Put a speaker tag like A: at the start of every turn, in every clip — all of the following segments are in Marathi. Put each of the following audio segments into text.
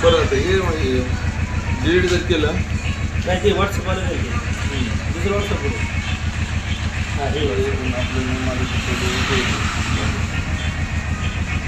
A: परत हे म्हणजे डिलीट जर केलं
B: काय ते व्हॉट्सअपला जाईल दुसरं व्हॉट्सअप करू. हां हे
A: आपलं माझं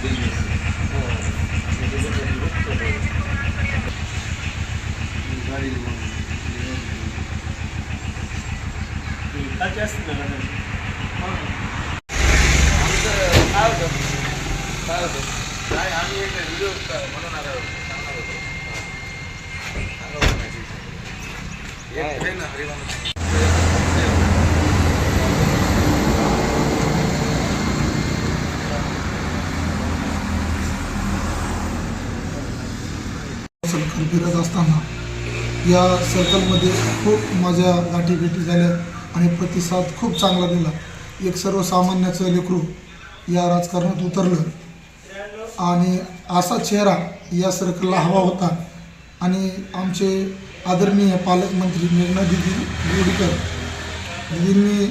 A: बिझनेस गाडी
B: काय जास्त नाही
A: आमचं काय होतं काय आम्ही एक व्हिडिओ बनवणार सांगणार होतो एक आहे ना हरिवान
C: सर्कल फिरत असताना या सर्कलमध्ये खूप माझ्या गाठीभेटी झाल्या आणि प्रतिसाद खूप चांगला दिला. एक सर्वसामान्याचं लेकरू या राजकारणात उतरलं आणि असा चेहरा या सर्कलला हवा होता. आणि आमचे आदरणीय पालकमंत्री मेघना दिदी बोर्डीकर दिदींनी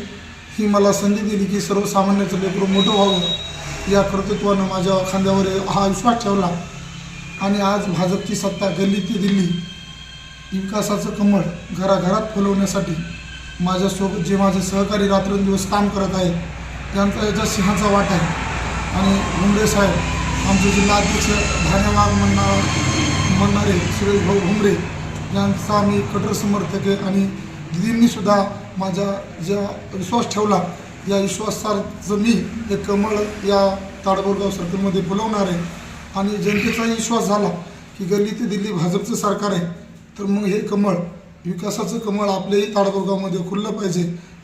C: ही मला संधी दिली की सर्वसामान्याचं लेकरू मोठं व्हावं या कर्तृत्वानं माझ्या खांद्यावर हा विश्वास ठेवला. आणि आज भाजपची सत्ता गल्ली ते दिल्ली विकासाचं कमळ घराघरात फुलवण्यासाठी माझ्यासोबत जे माझे सहकारी रात्रंदिवस काम करत आहेत त्यांचा याच्या सिंहाचा वाटा आहे. आणि भुमरे साहेब आमचे जिल्हाध्यक्ष धान्यवाग म्हणणारे सुरेश भाऊ भुमरे यांचा मी कट्टर समर्थक आहे. आणि दिदींनीसुद्धा माझ्या ज्या विश्वास ठेवला या विश्वासाचं मी एक कमळ या ताडबोरगाव सर्कलमध्ये फुलवणार आहे. आणि जनतेचाही विश्वास झाला की गल्ली ते दिल्ली भाजपचं सरकार आहे तर मग हे कमळ विकासाचं कमळ आपल्याही ताडबोरगावमध्ये खुललं पाहिजे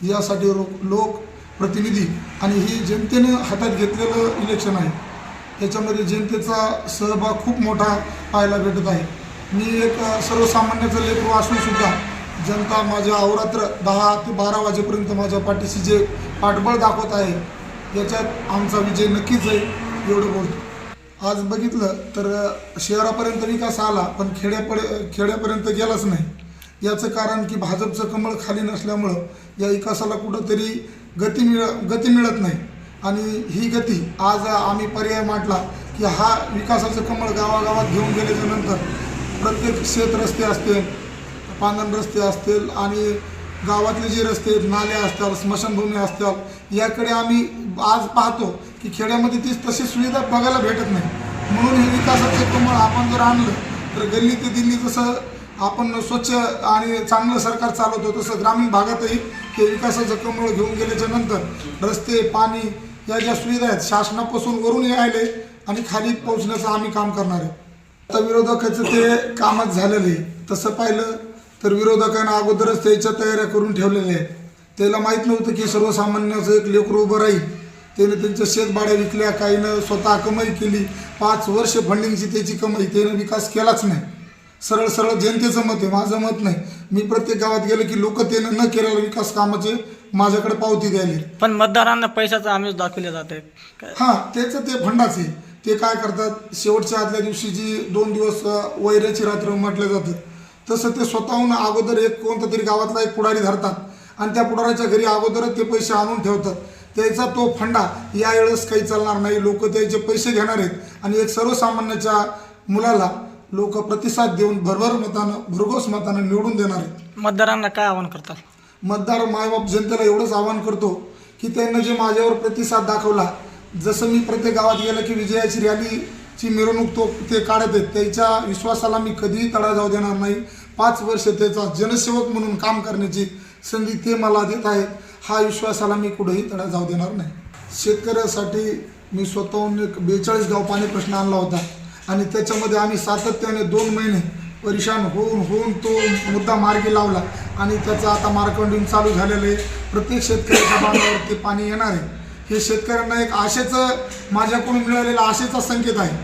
C: यासाठी लोकप्रतिनिधी आणि ही जनतेनं हातात घेतलेलं इलेक्शन आहे. याच्यामध्ये जनतेचा सहभाग खूप मोठा पाहायला भेटत आहे. मी एक सर्वसामान्याचं लेकरू असूनसुद्धा जनता माझ्या अहोरात्र 10 ते 12 वाजेपर्यंत माझ्या पाठीशी जे पाठबळ दाखवत आहे याच्यात आमचा विजय नक्कीच आहे एवढं बोलतो. आज बघितलं तर शहरापर्यंत विकास आला पण खेड्यापर्यंत गेलाच नाही. याचं कारण की भाजपचं कमळ खाली नसल्यामुळं या विकासाला कुठंतरी गती मिळत नाही. आणि ही गती आज आम्ही पर्याय मांडला की हा विकासाचं कमळ गावागावात घेऊन गेल्याच्यानंतर प्रत्येक शेत रस्ते असतील पांगण रस्ते असतील आणि गावातले जे रस्ते नाले असतात स्मशानभूमी असतात याकडे आम्ही आज पाहतो की खेड्यामध्ये तशी सुविधा बघायला भेटत नाही. म्हणून हे विकासाचं कमळ आपण जर आणलं तर गल्ली ते दिल्ली जसं आपण स्वच्छ आणि चांगलं सरकार चालवतो तसं ग्रामीण भागातही हे विकासाचं कमळ घेऊन गेल्याच्यानंतर रस्ते पाणी या ज्या सुविधा आहेत शासनापासून वरून यायले आणि खाली पोहोचण्याचं आम्ही काम करणार आहे. आता विरोधकाचं ते कामच झालेलं आहे. तसं पाहिलं तर विरोधकांना अगोदरच त्याच्या तयाऱ्या करून ठेवलेल्या आहेत. त्याला माहीत नव्हतं की सर्वसामान्याचं एक लेकरू उभं राहील. त्याने त्यांच्या शेतबाड्या विकल्या काहीनं स्वतः कमाई केली 5 वर्ष फंडिंगची त्याची कमाई त्यानं विकास केलाच नाही. सरळ सरळ जनतेचं मत आहे माझं मत नाही. मी प्रत्येक गावात गेलो की लोक त्यानं न केलेल्या विकास कामाचे माझ्याकडे पावती द्यायला
B: पण मतदारांना पैशाचं आमिष दाखवले जाते.
C: हां त्याचं ते फंडाच आहे. ते काय करतात शेवटच्या आदल्या दिवशी जी 2 दिवस वैऱ्याची रात्र म्हटलं जातं तसं ते स्वतःहून अगोदर एक कोणता तरी गावातला एक पुढारी धरतात आणि त्या पुढाऱ्याच्या घरी अगोदरच ते पैसे आणून ठेवतात. त्याचा तो फंडा यावेळेस काही चालणार नाही. लोक त्याचे पैसे घेणार आहेत आणि एक सर्वसामान्याच्या मुलाला लोक प्रतिसाद देऊन भरघोस मतानं निवडून देणार आहेत.
B: मतदारांना काय आवाहन करतात?
C: मतदार मायबाप जनतेला एवढंच आवाहन करतो की त्यांना जे माझ्यावर प्रतिसाद दाखवला जसं मी प्रत्येक गावात गेलं की विजयाची रॅलीची मिरवणूक ते काढत आहेत त्याच्या विश्वासाला मी कधीही तडा जाऊ देणार नाही. 5 वर्ष त्याचा जनसेवक म्हणून काम करण्याची संधी ते मला देत आहेत. हा विश्वासाला मी कुठेही तडा जाऊ देणार नाही. शेतकऱ्यासाठी मी स्वतःहून एक 42 गाव पाणी प्रश्न आणला होता आणि त्याच्यामध्ये आम्ही सातत्याने 2 महिने परेशान होऊन तो मुद्दा मार्गी लावला आणि त्याचा आता मार्कंडिंग चालू झालेलं आहे. प्रत्येक शेतकऱ्याच्या बांधावरती पाणी येणार आहे. हे शेतकऱ्यांना एक आशेचं माझ्याकडून मिळालेला आशेचा संकेत आहे.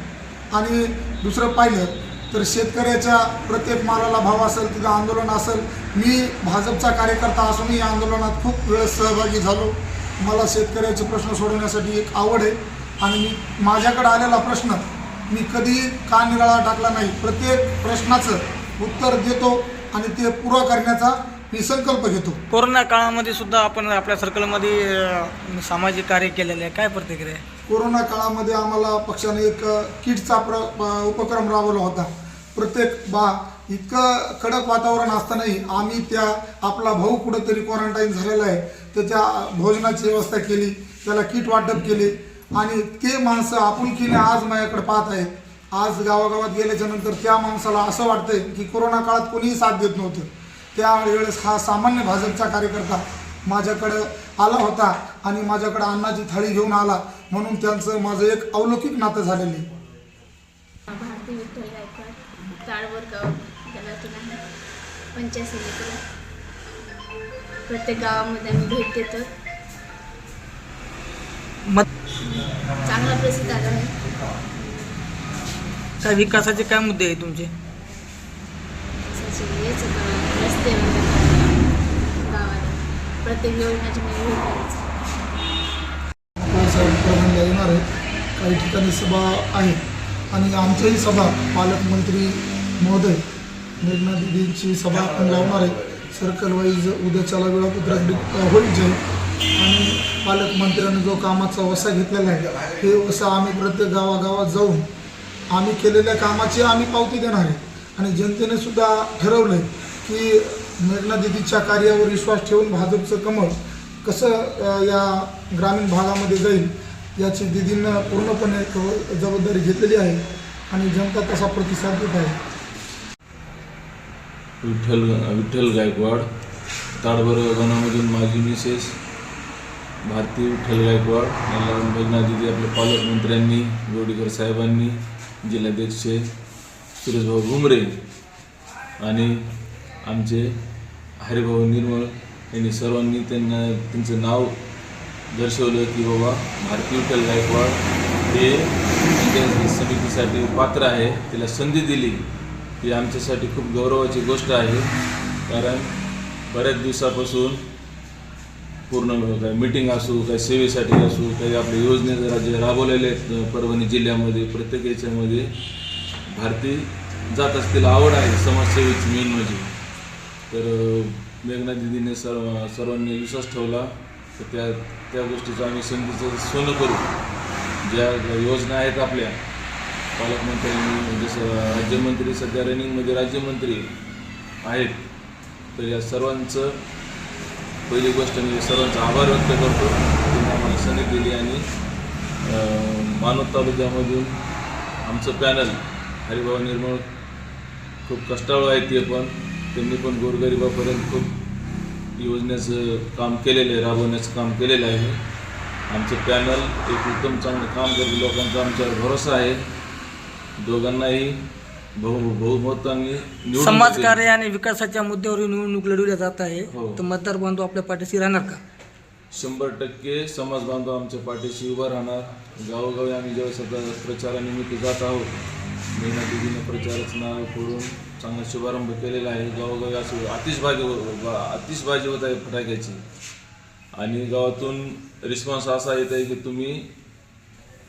C: आणि दुसरं पाहिलं तर शेतकऱ्याच्या प्रत्येक मालाला भाव असेल तिथं आंदोलन असेल. मी भाजपचा कार्यकर्ता असूनही या आंदोलनात खूप वेळेस सहभागी झालो. मला शेतकऱ्याचे प्रश्न सोडवण्यासाठी एक आवड आहे आणि मी माझ्याकडे आलेला प्रश्न मी कधी काननिराळा टाकला नाही. प्रत्येक प्रश्नाचं उत्तर देतो आणि ते पुरा करण्याचा मी संकल्प घेतो.
B: कोरोना काळामध्ये सुद्धा आपण आपल्या सर्कलमध्ये सामाजिक कार्य केलेले आहे. काय प्रतिक्रिया आहे?
C: कोरोना काळामध्ये आम्हाला पक्षाने एक किटचा उपक्रम राबवला होता. प्रत्येक इतकं कडक वातावरण असतानाही आम्ही आपला भाऊ कुठंतरी क्वारंटाईन झालेला आहे, त्याच्या भोजनाची व्यवस्था केली, त्याला किट वाटप केले आणि ते माणसं आपुलकीने आज माझ्याकडे पाहत आहेत. आज गावागावात गेल्याच्या नंतर त्या माणसाला असं वाटतंय की कोरोना काळात कोणीही साथ देत नव्हतं. त्यावेळेस हा सामान्य भाजपचा कार्यकर्ता माझ्याकडं आला होता आणि माझ्याकडं अन्नाची थाळी घेऊन आला, म्हणून त्यांचं माझं एक अलौकिक नातं झालेलं आहे.
D: भारती विठ्ठल गायकवाड, ताळवर गाव त्याला ठिकाणी पंचायत समितीला प्रत्येक गावामध्ये आम्ही भेट देतो. चांगला प्रसिद्ध आहे.
B: काय विकासाचे काय मुद्दे आहेत तुमचे?
D: हेच रस्ते वगैरे गावाला प्रत्येक योजनेची मी भेट द्यायची.
C: प्रधानला येणार आहे, काही ठिकाणी सभा आहे आणि आमच्याही सभा पालकमंत्री महोदय मेघना दिदींची सभा आपण लावणार आहे. सर्कल वाईज उद्याच्याला वेळापत्रक होईल जे आणि पालकमंत्र्यांनी जो कामाचा वसा घेतलेला आहे हे वसा आम्ही प्रत्येक गावागावात जाऊन आम्ही केलेल्या कामाची आम्ही पावती देणार आहे. आणि जनतेने सुद्धा ठरवलं आहे की मेघना दिदीच्या कार्यावर विश्वास ठेवून भाजपचं कमळ कसं या ग्रामीण भागामध्ये जाईल याची दिदींना पूर्णपणे जबाबदारी घेतलेली आहे आणि जनता तसा प्रतिसाद देत आहे.
A: विठ्ठल गायकवाड, ताडबर गणामधून माजी मिसेस भारती विठ्ठल गायकवाड यांना मेघना दिदी आपल्या पालकमंत्र्यांनी, गोडीकर साहेबांनी, जिल्हाध्यक्ष सुरेशभाऊ घुमरे आणि आमचे हरिभाऊ निर्मळ यांनी सर्वांनी त्यांचं नाव दर्शवलं की बाबा भारती विठ्ठल गायकवाड हे पंचायत समितीसाठी पात्र आहे, तिला संधी दिली ही आमच्यासाठी खूप गौरवाची गोष्ट आहे. कारण बऱ्याच दिवसापासून पूर्ण काय मीटिंग असो, काही सेवेसाठी असो, काही आपल्या योजने राज्य राबवलेले आहेत परभणी जिल्ह्यामध्ये, प्रत्येक याच्यामध्ये भारती जात असतील आवड आहे समाजसेवेची मेन म्हणजे. तर मेघना दिदीने सर्वांनी विश्वास ठेवला तर त्या गोष्टीचं आम्ही संधीचं सोनं करू. ज्या योजना आहेत आपल्या पालकमंत्र्यांनी, जसं राज्यमंत्री सध्या रनिंगमध्ये राज्यमंत्री आहेत, तर या सर्वांचं पहिली गोष्ट मी सर्वांचा आभार व्यक्त करतो. त्यांनी आम्हाला संधी दिली आणि मानवत तालुक्यामधून आमचं पॅनल हरिभाऊ निर्मळ खूप कष्टाळू आहे, ते पण त्यांनी पण गोरगरिबापर्यंत खूप योजनेचं काम केलेलं आहे, राबवण्याचं काम केलेलं आहे. आमचं पॅनल एक उत्तम चांगलं काम करते, लोकांचा आमच्यावर भरोसा आहे. दोघांनाही बहुमतांनी
B: समाजकार्य आणि विकासाच्या मुद्द्यावर निवडणूक लढवल्या जात आहे,
A: हो.
B: तर मतदार बांधव आपल्या पाठीशी राहणार का?
A: 100% समाज बांधव आमच्या पाठीशी उभा राहणार. गावोगावी आम्ही ज्यावेळेस आता प्रचारानिमित्त जात आहोत, मेघना दिदीने प्रचाराचं नाव करून चांगला शुभारंभ केलेला आहे. गावोगावी असं आतिषबाजी होत आहे फटाक्याची आणि गावातून रिस्पॉन्स असा येत आहे की तुम्ही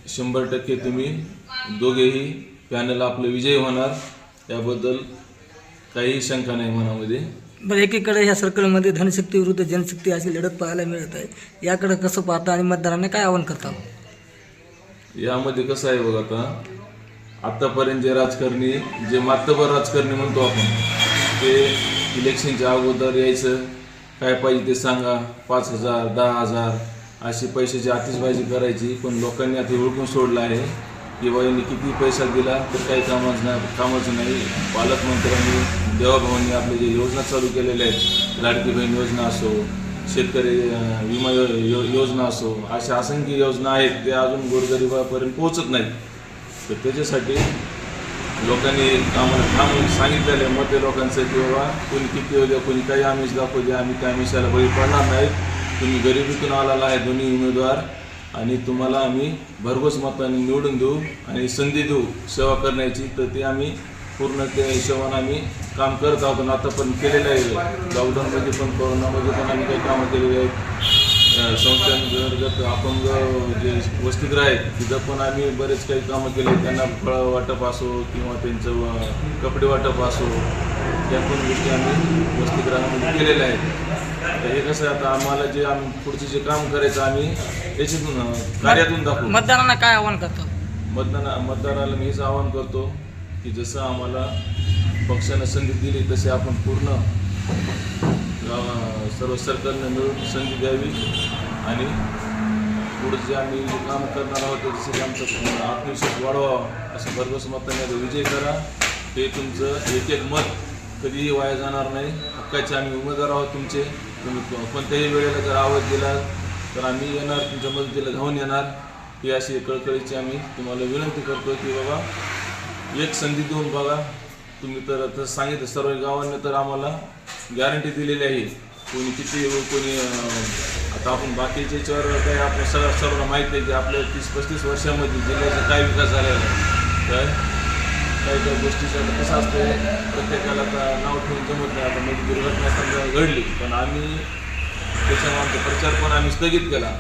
A: 100% तुम्ही दोघेही पॅनल आपलं विजयी होणार, याबद्दल काही शंका नाही मनामध्ये.
B: बरं, एकीकडे ह्या सर्कलमध्ये धनशक्ती विरुद्ध जनशक्ती अशी लढत पाहायला मिळत आहे, याकडे कसं पाहता आणि मतदारांना काय आवाहन करता?
A: यामध्ये कसं आहे बघा, आत्तापर्यंत जे राजकारणी, जे मातबर राजकारणी म्हणतो आपण, ते इलेक्शनच्या अगोदर यायचं, काय पाहिजे ते सांगा, 5,000 10,000 अशी पैशाची आतिषबाजी करायची. पण लोकांनी आता ओळखून सोडलं आहे की बाबा यांनी किती पैसा दिला तर काही कामाचं नाही. पालकमंत्र्यांनी, देवाभावांनी आपले जे योजना चालू केलेल्या आहेत, लाडकी बहीण योजना असो, शेतकरी विमा योजना असो, अशा असंख्य योजना आहेत, ते अजून गोरगरिबापर्यंत पोहोचत नाहीत. तर त्याच्यासाठी लोकांनी आम्हाला ठाम सांगितलेलं आहे, मत लोकांचं की बाबा कोणी किती येऊ द्या, कोणी काही आमिष दाखवू द्या, आम्ही काय आमिषाला बळी पडणार नाहीत. तुम्ही गरिबीतून आलेला आहे दोन्ही उमेदवार आणि तुम्हाला आम्ही भरघोस मतांनी निवडून देऊ आणि संधी देऊ सेवा करण्याची. तर ते आम्ही पूर्ण त्या हिशोबाने आम्ही काम करत आहोत आणि आता पण केलेलं आहे. लॉकडाऊनमध्ये पण, कोरोनामध्ये पण आम्ही काही कामं केलेली आहेत. संस्थांतर्गत अपंग जे वसतिगृह आहेत तिथं पण आम्ही बरेच काही कामं केले. त्यांना फळं वाटप असो किंवा त्यांचं कपडे वाटप असो, या पण गोष्टी आम्ही वसतिगृहामध्ये केलेल्या आहेत. तर हे कसं आता आम्हाला जे आम्ही पुढचे जे काम करायचं आम्ही याच्यातून कार्यातून दाखवू.
B: मतदारांना काय आवाहन करतो?
A: मतदाराला मी हेच आवाहन करतो की जसं आम्हाला पक्षानं संधी दिली तसे आपण पूर्ण सर्व सर्कलने मिळून संधी द्यावी आणि पुढे जे आम्ही जे काम करणार आहोत त्याच्यासाठी आमचा आत्मविश्वास वाढवावा असं भरघोस मताने विजय करा. हे तुमचं एक एक मत कधीही वाया जाणार नाही. हक्काचे आम्ही उमेदवार आहोत तुमचे. तुम्ही कोणत्याही वेळेला जर आवाज दिला तर आम्ही येणार, तुमच्या मदतीला धावून येणार. ही अशी कळकळीची आम्ही तुम्हाला विनंती करतो की बाबा एक संधी देऊन बघा. तुम्ही तर तसं सांगितलं सर्व गावांनी तर आम्हाला गॅरंटी दिलेली आहे. कोणी किती कोणी आता आपण बाकीच्या याच्यावर काही आपलं सर्वांना माहीत आहे की आपल्या 30-35 वर्षामध्ये जिल्ह्याचा काय विकास झालेला आहे. तर काही काही गोष्टीचं कसं असतं प्रत्येकाला आता नाव ठेवून जमत नाही. आता मध्ये दुर्घटना समजा घडली पण आम्ही त्याच्यामुळे आमचा प्रचार पण आम्ही स्थगित केला.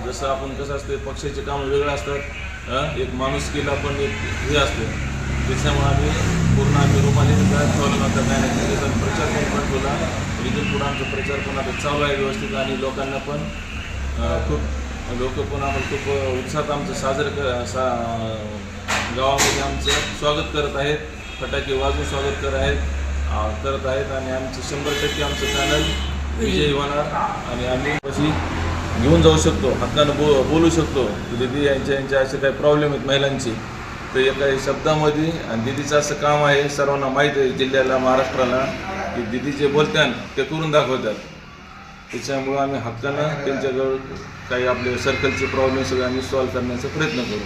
A: जसं आपण कसं असतं पक्षाचे कामं वेगळं असतात, एक माणूस केला पण एक हे असतं. त्याच्यामुळे आम्ही पूर्ण आम्ही रुमाने ठेवलं नव्हतं काय नाही. त्याचा प्रचार पण ठेवला. इथून पुढे आमचा प्रचार पण आता चालू आहे व्यवस्थित आणि लोकांना पण लोक पण आम्हाला खूप उत्साहात आमचं गावामध्ये आमचं स्वागत करत आहेत. फटाके वाजवून स्वागत करत आहेत आणि आमचं 100% आमचं पॅनल विजयी होणार आणि आम्ही अशी घेऊन जाऊ शकतो, हक्कानं बोलू शकतो. दीदी यांच्या असे काही प्रॉब्लेम आहेत महिलांचे तर एका शब्दामध्ये. आणि दीदीचं असं काम आहे सर्वांना माहीत आहे जिल्ह्याला महाराष्ट्राला की दीदी जे बोलतात ते करून दाखवतात. त्याच्यामुळं आम्ही हक्कानं त्यांच्याजवळ काही आपले सर्कलचे प्रॉब्लेम सगळे आम्ही सॉल्व्ह करण्याचा प्रयत्न करू.